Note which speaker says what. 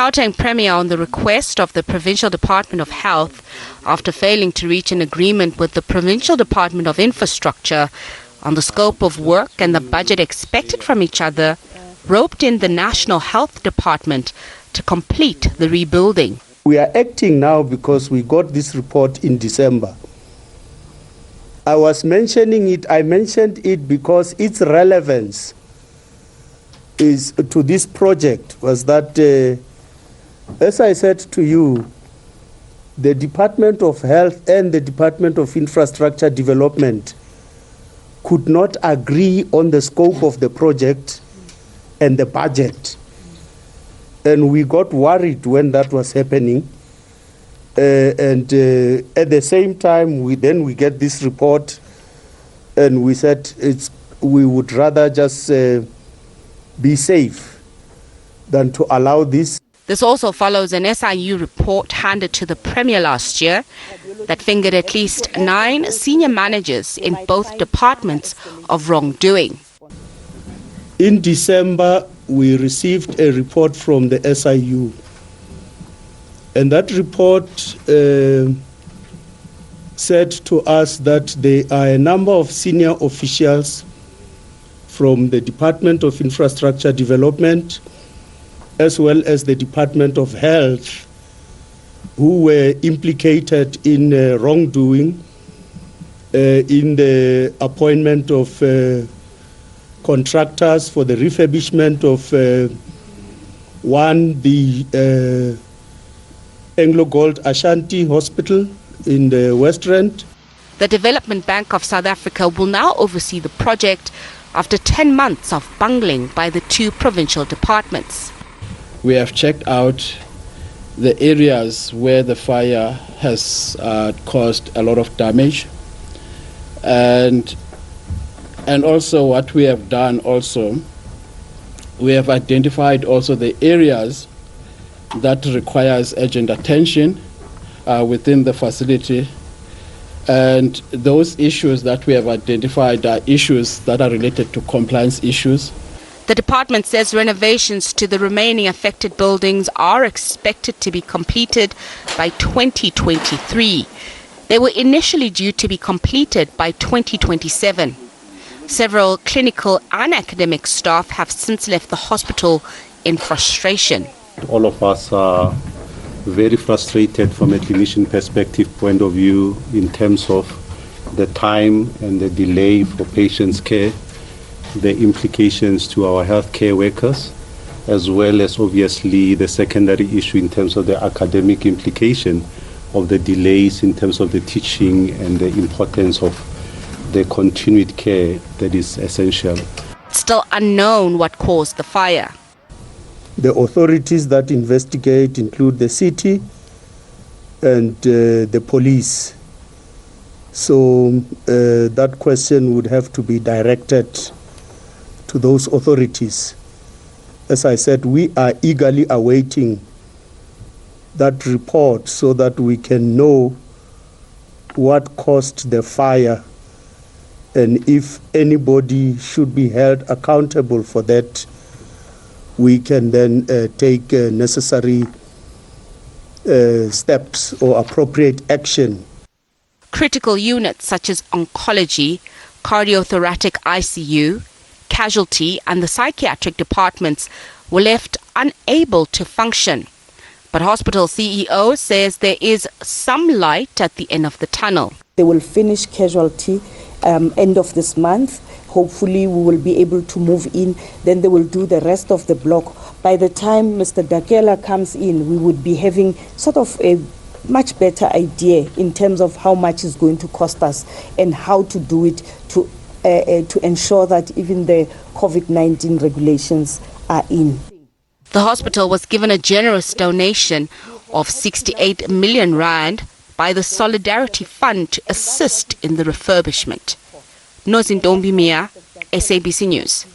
Speaker 1: Gauteng Premier on the request of the Provincial Department of Health after failing to reach an agreement with the Provincial Department of Infrastructure on the scope of work and the budget expected from each other, roped in the National Health Department to complete the rebuilding.
Speaker 2: We are acting now because we got this report in December. I mentioned it because its relevance is to this project was that, as I said to you, the Department of Health and the Department of Infrastructure Development could not agree on the scope of the project and the budget. And we got worried when that was happening. And at the same time, we get this report, and we said we would rather just be safe than to allow this.
Speaker 1: This also follows an SIU report handed to the Premier last year that fingered at least 9 senior managers in both departments of wrongdoing.
Speaker 2: In December, we received a report from the SIU. And that report said to us that there are a number of senior officials from the Department of Infrastructure Development as well as the Department of Health who were implicated in wrongdoing in the appointment of contractors for the refurbishment of the Anglo Gold Ashanti Hospital in the West Rand.
Speaker 1: The Development Bank of South Africa will now oversee the project after 10 months of bungling by the 2 provincial departments.
Speaker 3: We have checked out the areas where the fire has caused a lot of damage, and also what we have done also, we have identified also the areas that requires urgent attention within the facility, and those issues that we have identified are issues that are related to compliance issues.
Speaker 1: The department says renovations to the remaining affected buildings are expected to be completed by 2023. They were initially due to be completed by 2027. Several clinical and academic staff have since left the hospital in frustration.
Speaker 4: All of us are very frustrated from a clinician perspective point of view in terms of the time and the delay for patients' care, the implications to our healthcare workers, as well as obviously the secondary issue in terms of the academic implication of the delays in terms of the teaching and the importance of the continued care that is essential.
Speaker 1: It's still unknown what caused the fire.
Speaker 2: The authorities that investigate include the city and the police. So that question would have to be directed to those authorities. As I said, we are eagerly awaiting that report so that we can know what caused the fire and if anybody should be held accountable for that. We can then take necessary steps or appropriate action.
Speaker 1: Critical units such as oncology, cardiothoracic ICU, casualty and the psychiatric departments were left unable to function. But hospital CEO says there is some light at the end of the tunnel.
Speaker 5: They will finish casualty end of this month. Hopefully we will be able to move in. Then they will do the rest of the block. By the time Mr. Dakela comes in, we would be having sort of a much better idea in terms of how much is going to cost us and how to do it to ensure that even the COVID-19 regulations are in.
Speaker 1: The hospital was given a generous donation of 68 million rand by the Solidarity Fund to assist in the refurbishment. Nozintombi Mia, SABC News.